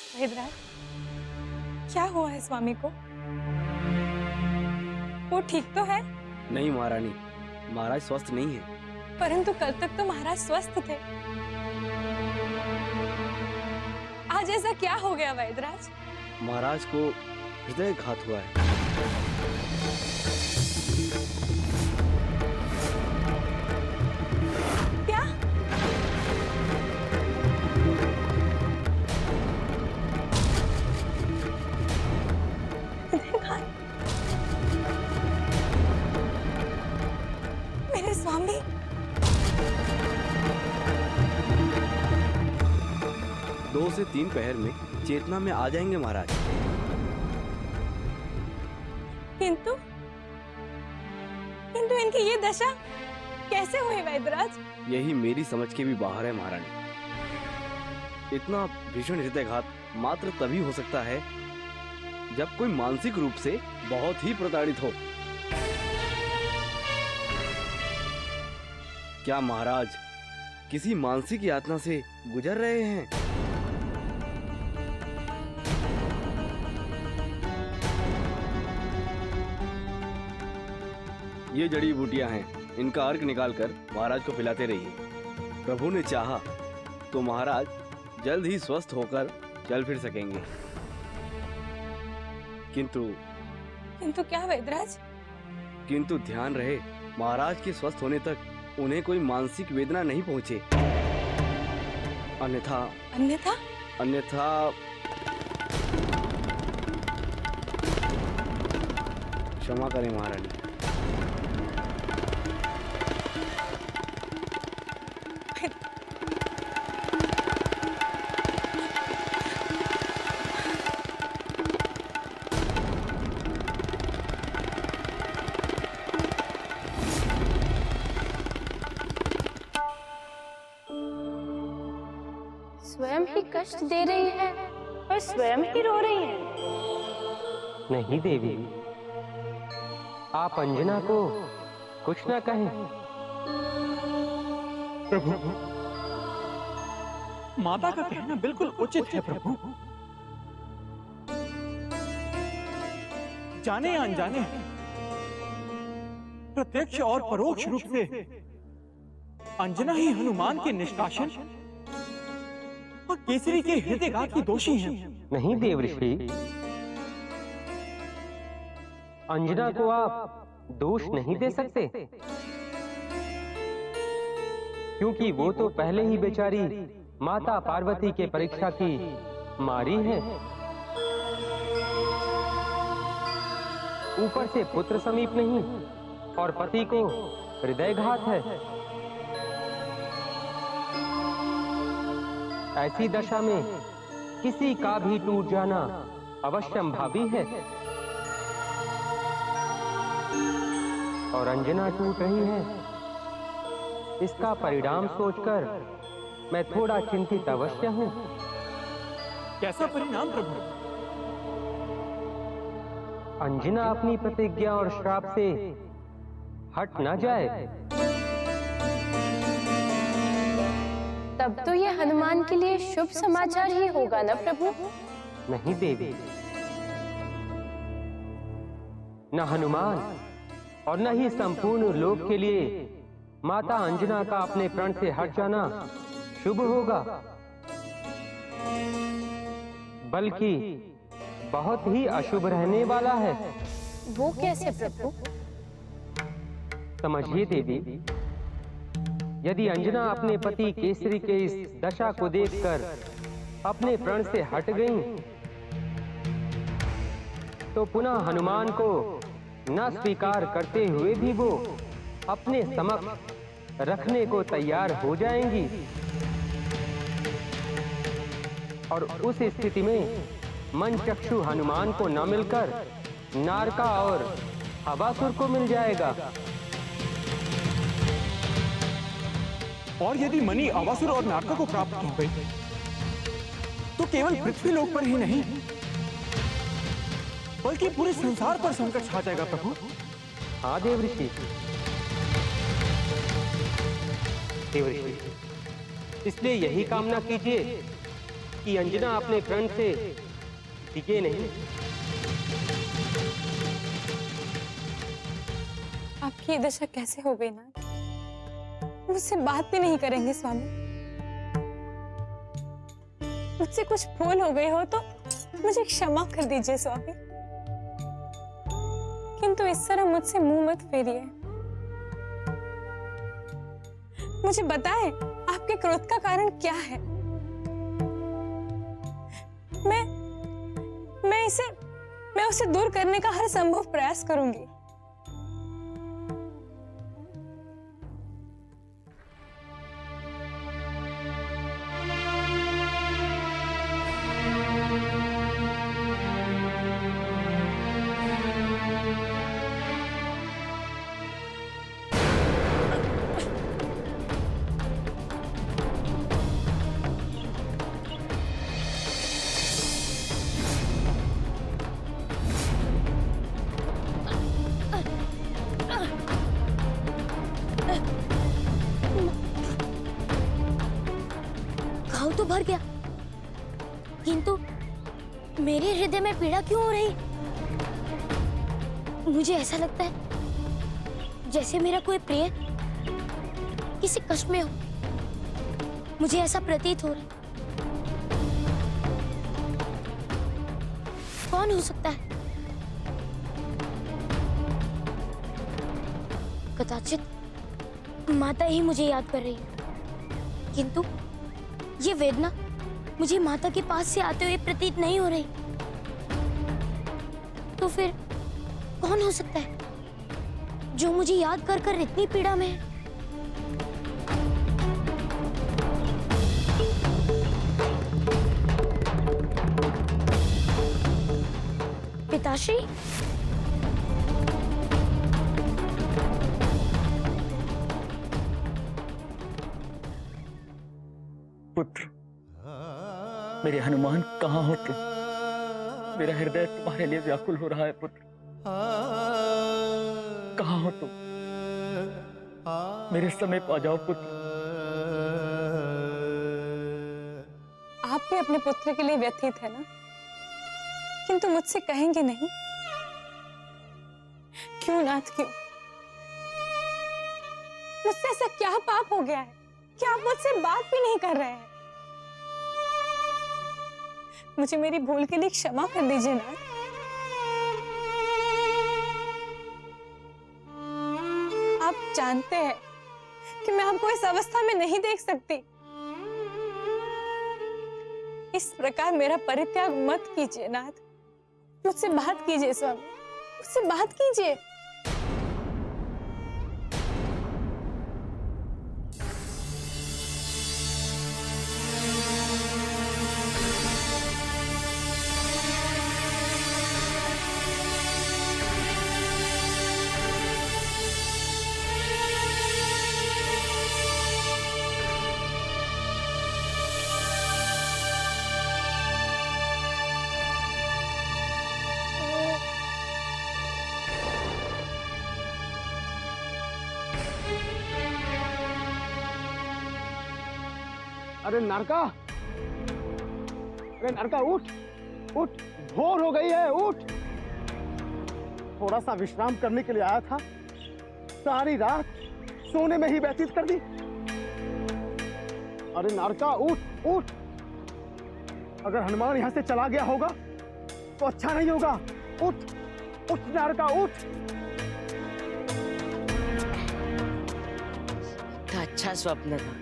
वैद्यराज, क्या हुआ है स्वामी को? वो ठीक तो है? नहीं महारानी, महाराज स्वस्थ नहीं है। परंतु कल तक तो महाराज स्वस्थ थे। आज ऐसा क्या हो गया वैद्यराज? महाराज को हृदयघात हुआ है। क्या? मेरे स्वामी, 2 से 3 पहर में चेतना में आ जाएंगे महाराज। किंतु किंतु इनकी ये दशा कैसे हुई वैद्यराज? यही मेरी समझ के भी बाहर है महारानी। इतना भीषण हृदयघात मात्र तभी हो सकता है जब कोई मानसिक रूप से बहुत ही प्रताड़ित हो। क्या महाराज किसी मानसिक यातना से गुजर रहे हैं? ये जड़ी बूटियां हैं, इनका अर्क निकालकर महाराज को पिलाते रहिए। प्रभु ने चाहा तो महाराज जल्द ही स्वस्थ होकर चल फिर सकेंगे। किंतु क्या वैद्यराज? किंतु ध्यान रहे, महाराज के स्वस्थ होने तक उन्हें कोई मानसिक वेदना नहीं पहुंचे। अन्यथा अन्यथा अन्यथा क्षमा करें महारानी। स्वयं ही कष्ट दे रही है और स्वयं ही रो रही है। नहीं देवी, आप अंजना को कुछ न कहें। प्रभु, माता का कहना बिल्कुल उचित है प्रभु। जाने या अनजाने, प्रत्यक्ष और परोक्ष रूप से अंजना ही हनुमान के निष्कासन और केसरी के हृदयघात की दोषी हैं। नहीं देवऋषि, अंजना को आप दोष नहीं दे सकते, क्योंकि वो तो पहले ही बेचारी माता पार्वती के परीक्षा की मारी है। ऊपर से पुत्र समीप नहीं और पति को हृदयघात है। ऐसी दशा में किसी का भी टूट जाना अवश्यंभावी है। और अंजना टूट रही है, इसका परिणाम सोचकर मैं थोड़ा चिंतित अवश्य हूं। कैसा परिणाम प्रभु? अंजना अपनी प्रतिज्ञा और श्राप से हट न जाए। तब तो ये हनुमान के लिए शुभ समाचार ही होगा ना प्रभु? नहीं देवी, न हनुमान और न ही संपूर्ण लोक के लिए माता अंजना का अपने प्रण से हट जाना शुभ होगा, बल्कि बहुत ही अशुभ रहने वाला है। वो कैसे प्रभु? समझिए देवी, यदि अंजना अपने पति केसरी के इस दशा को देखकर अपने प्रण से हट गईं, तो पुनः हनुमान को न स्वीकार करते हुए भी वो अपने समक्ष रखने को तैयार हो जाएंगी। और उस स्थिति में मन चक्षु हनुमान को न मिलकर नारका और अबासुर को मिल जाएगा। और यदि मणि अवासुर और नारका को प्राप्त हो गई, तो केवल पृथ्वी लोक पर ही नहीं, बल्कि पूरे संसार पर संकट छा जाएगा प्रभु। हाँ देवऋषि, देवऋषि, इसलिए यही कामना कीजिए कि अंजना अपने प्रण से टिके नहीं। आपकी ये दशा कैसे हो गई नाथ? मुझसे बात भी नहीं करेंगे स्वामी। मुझसे कुछ भूल हो गई हो तो मुझे क्षमा कर दीजिए स्वामी, किंतु इस तरह मुझसे मुंह मत फेरिए। मुझे बताएं, आपके क्रोध का कारण क्या है? मैं उसे दूर करने का हर संभव प्रयास करूंगी। घाव तो भर गया, किंतु मेरे हृदय में पीड़ा क्यों हो रही? मुझे ऐसा लगता है जैसे मेरा कोई प्रिय किसी कष्ट में हो। मुझे ऐसा प्रतीत हो रहा है। कौन हो सकता है? कदाचित माता ही मुझे याद कर रही है, किंतु ये वेदना मुझे माता के पास से आते हुए प्रतीत नहीं हो रही। तो फिर कौन हो सकता है जो मुझे याद कर कर इतनी पीड़ा में है? पिताश्री, पुत्र, मेरे हनुमान कहाँ हो तुम? मेरा हृदय तुम्हारे लिए व्याकुल हो रहा है पुत्र। कहाँ हो तुम? मेरे समीप आ जाओ पुत्र। आप भी अपने पुत्र के लिए व्यथित है ना, किंतु मुझसे कहेंगे नहीं? क्यों नाथ, क्यों? मुझसे ऐसा क्या पाप हो गया है कि आप मुझसे बात भी नहीं कर रहे हैं? मुझे मेरी भूल के लिए क्षमा कर दीजिए नाथ। आप जानते हैं कि मैं आपको इस अवस्था में नहीं देख सकती। इस प्रकार मेरा परित्याग मत कीजिए नाथ। मुझसे बात कीजिए स्वामी, मुझसे बात कीजिए। अरे नरका, अरे नरका उठ उठ, भोर हो गई है, उठ। थोड़ा सा विश्राम करने के लिए आया था, सारी रात सोने में ही व्यतीत कर दी। अरे नरका उठ उठ, अगर हनुमान यहाँ से चला गया होगा तो अच्छा नहीं होगा। उठ उठ नरका उठ। अच्छा स्वप्न था।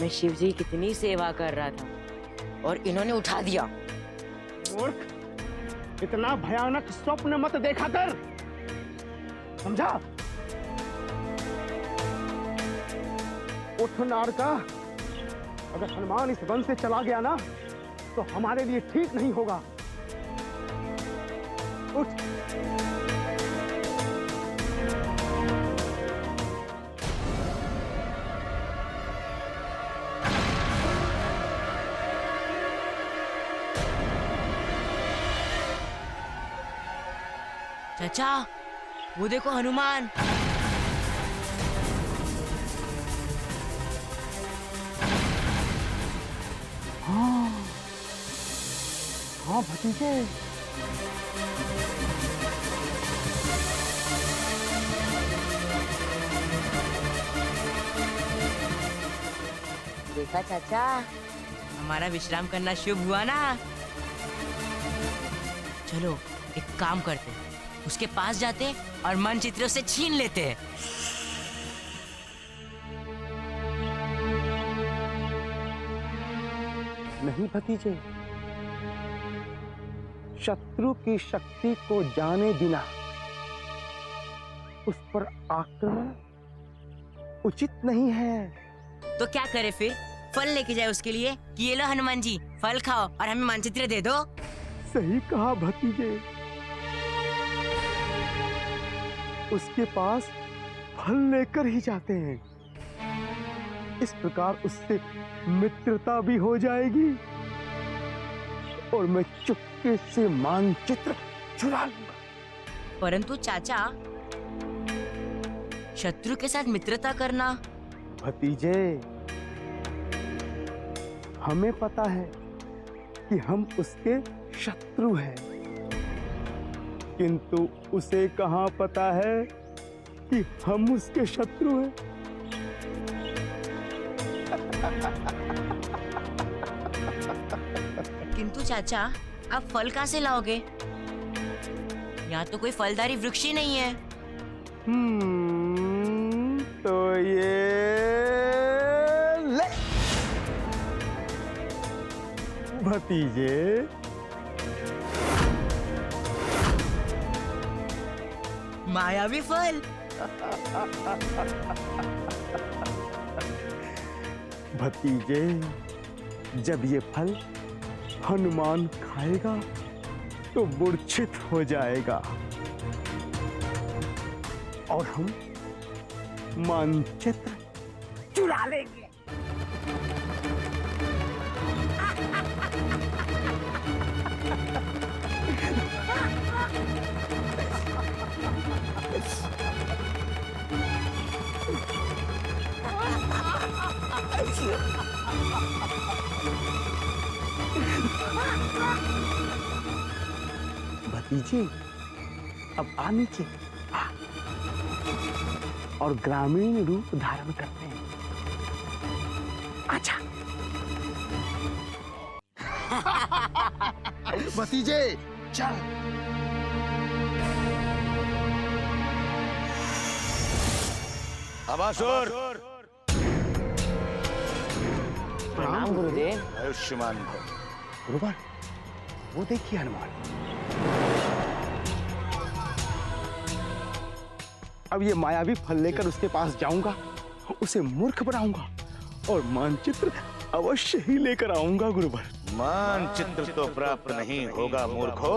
मैं शिव जी की कितनी सेवा कर रहा था और इन्होंने उठा दिया। मूर्ख, इतना भयानक स्वप्न मत देखा कर, समझा? उठ नारका, अगर हनुमान इस वन से चला गया ना तो हमारे लिए ठीक नहीं होगा। उठ। चाचा, वो देखो हनुमान। हाँ, हाँ भतीजे। देखा चाचा, हमारा विश्राम करना शुभ हुआ ना। चलो एक काम करते हैं, उसके पास जाते हैं और मानचित्र से छीन लेते हैं। नहीं भतीजे, शत्रु की शक्ति को जाने बिना उस पर आक्रमण उचित नहीं है। तो क्या करे फिर? फल लेके जाए उसके लिए कि ये लो हनुमान जी, फल खाओ और हमें मानचित्र दे दो। सही कहा भतीजे, उसके पास फल लेकर ही जाते हैं। इस प्रकार उससे मित्रता भी हो जाएगी और मैं चुपके से मानचित्र चुरा लूंगा। परंतु चाचा, शत्रु के साथ मित्रता करना। भतीजे, हमें पता है कि हम उसके शत्रु हैं, किंतु उसे कहाँ पता है कि हम उसके शत्रु हैं। किंतु चाचा, आप फल कहाँ से लाओगे? यहाँ तो कोई फलदारी वृक्ष ही नहीं है। तो ये ले भतीजे, मायावी फल। भतीजे, जब ये फल हनुमान खाएगा तो मूर्छित हो जाएगा और हम मानचित्र चुरा लेंगे। भतीजे, अब आ नीचे आ, और ग्रामीण रूप धारण करते हैं। अच्छा भतीजे चल। अबासुर, प्रणाम गुरुदेव। आयुष्मान भव। गुरुवर, वो देखिए हनुमान। अब ये मायावी फल लेकर उसके पास जाऊंगा, उसे मूर्ख बनाऊंगा और मानचित्र अवश्य ही लेकर आऊंगा गुरुवर। मानचित्र तो प्राप्त नहीं होगा मूर्खो,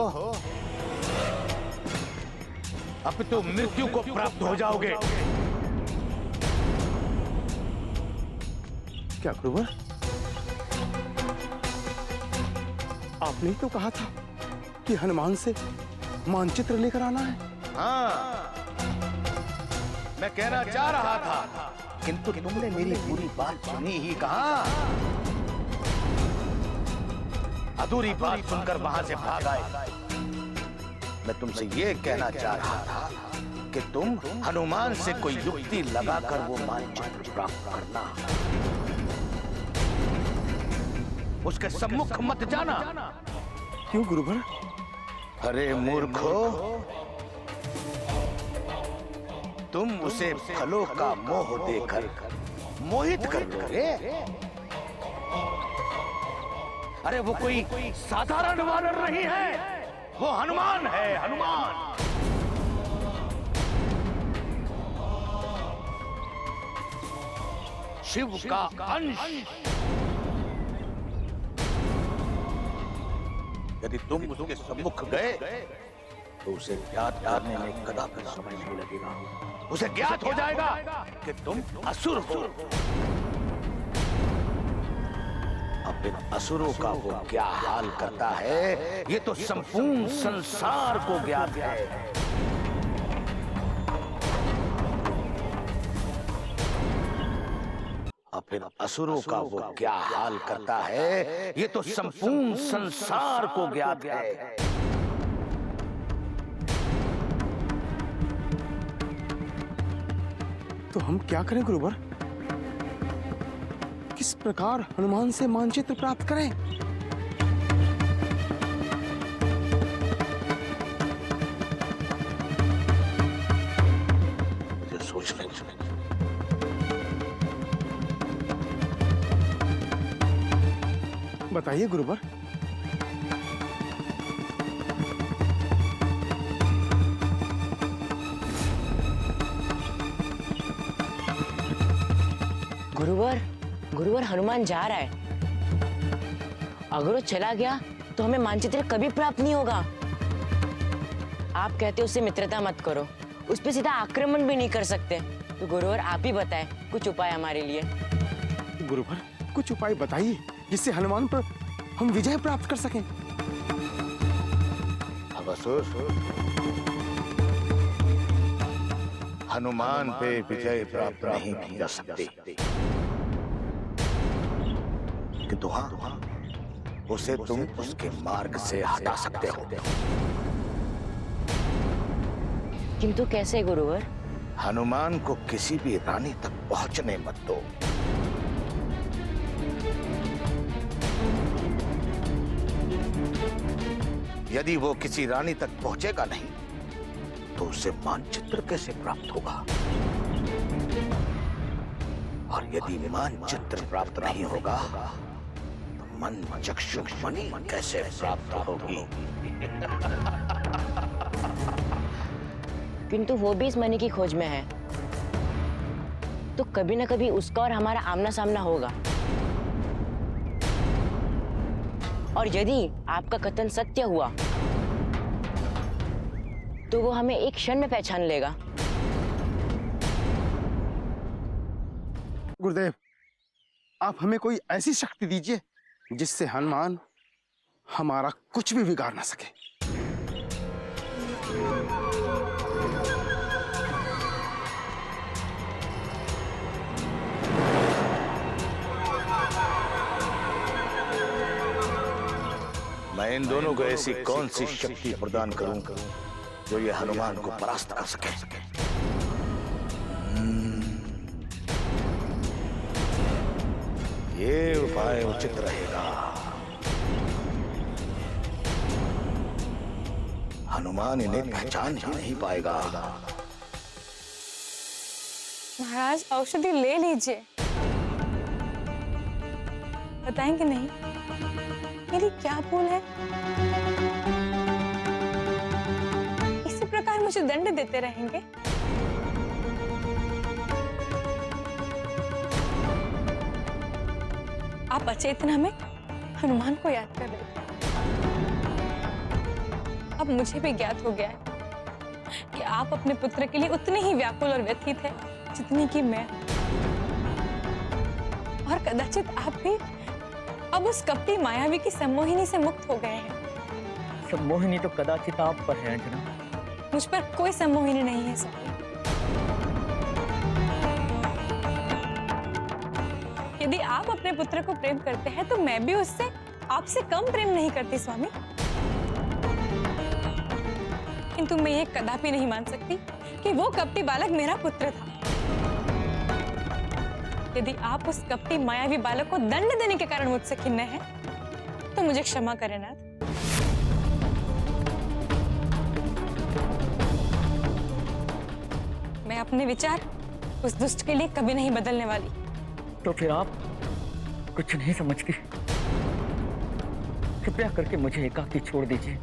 अब तो मृत्यु को प्राप्त हो जाओगे। क्या गुरुवर, आपने ही तो कहा था कि हनुमान से मानचित्र लेकर आना है। हाँ, मैं कहना चाह रहा था, किंतु तुमने मेरी पूरी बात सुनी ही कहाँ। अधूरी बात सुनकर वहां से भाग आए। मैं तुमसे ये कहना चाह रहा था कि तुम हनुमान से कोई युक्ति लगाकर वो मानचित्र प्राप्त करना। उसके सम्मुख मत जाना। क्यों गुरुवर? अरे मूर्खो, तुम उसे फलों का मोह देकर मोहित कर लोगे। अरे वो कोई साधारण वानर नहीं है, वो हनुमान है, हनुमान। शिव का अंश। यदि तुम उसके सम्मुख गए तो उसे ज्ञात करने में कदापि समय नहीं लगेगा। उसे ज्ञात हो जाएगा कि तुम असुर हो। अब इन असुरों का वो क्या हाल करता है, ये तो संपूर्ण संसार को ज्ञात है। अब फिर असुरों का वो क्या हाल करता है ये तो संपूर्ण संसार को ज्ञात है। तो हम क्या करें गुरुवर? किस प्रकार हनुमान से मानचित्र प्राप्त करें? मुझे सोचने दो। बताइए गुरुवर। गुरुवर हनुमान जा रहा है। अगर वो चला गया तो हमें मानचित्र कभी प्राप्त नहीं होगा। आप कहते उससे मित्रता मत करो, उस पर सीधा आक्रमण भी नहीं कर सकते। तो गुरुवर आप ही बताएं कुछ उपाय हमारे लिए। गुरुवर कुछ उपाय बताइए जिससे हनुमान पर हम विजय प्राप्त कर सकें। असुर, हनुमान पे विजय प्राप्त नहीं की जा सकती, किंतु हाँ, उसे तुम उसके मार्ग से हटा सकते हो। किंतु कैसे गुरुवर? हनुमान को किसी भी रानी तक पहुंचने मत दो। यदि वो किसी रानी तक पहुंचेगा नहीं तो उसे मानचित्र कैसे प्राप्त होगा? और यदि मानचित्र प्राप्त नहीं होगा तो मन चक्षुमणि कैसे प्राप्त होगी? किंतु वो भी इस मणि की खोज में है, तो कभी न कभी उसका और हमारा आमना सामना होगा। और यदि आपका कथन सत्य हुआ तो वो हमें एक क्षण में पहचान लेगा। गुरुदेव, आप हमें कोई ऐसी शक्ति दीजिए जिससे हनुमान हमारा कुछ भी बिगाड़ ना सके। मैं इन दोनों को ऐसी कौन सी शक्ति प्रदान करूं जो ये हनुमान को परास्त कर सके? ये उपाय उचित रहेगा। हनुमान इन्हें पहचान ही नहीं पाएगा। महाराज औषधि ले लीजिए। बताएंगे नहीं मेरी क्या भूल है? इसी प्रकार मुझे दंड देते रहेंगे? आप अचेतना में हनुमान को याद कर रहे थे। अब मुझे भी ज्ञात हो गया है कि आप अपने पुत्र के लिए उतने ही व्याकुल और व्यथित है जितनी कि मैं। और कदाचित आप भी अब उस कपटी मायावी की सम्मोहिनी से मुक्त हो गए हैं। सम्मोहिनी तो कदाचित आप पर है अंजना। मुझ पर कोई सम्मोहिनी नहीं है स्वामी। यदि आप अपने पुत्र को प्रेम करते हैं तो मैं भी उससे आपसे कम प्रेम नहीं करती स्वामी। किंतु मैं ये कदापि नहीं मान सकती कि वो कपटी बालक मेरा पुत्र था। यदि आप उस कपटी मायावी बालक को दंड देने के कारण मुझसे खिन्न हैं, तो मुझे क्षमा करें नाथ। मैं अपने विचार उस दुष्ट के लिए कभी नहीं बदलने वाली। तो फिर आप कुछ नहीं समझती? कृपया करके मुझे एकाकी छोड़ दीजिए।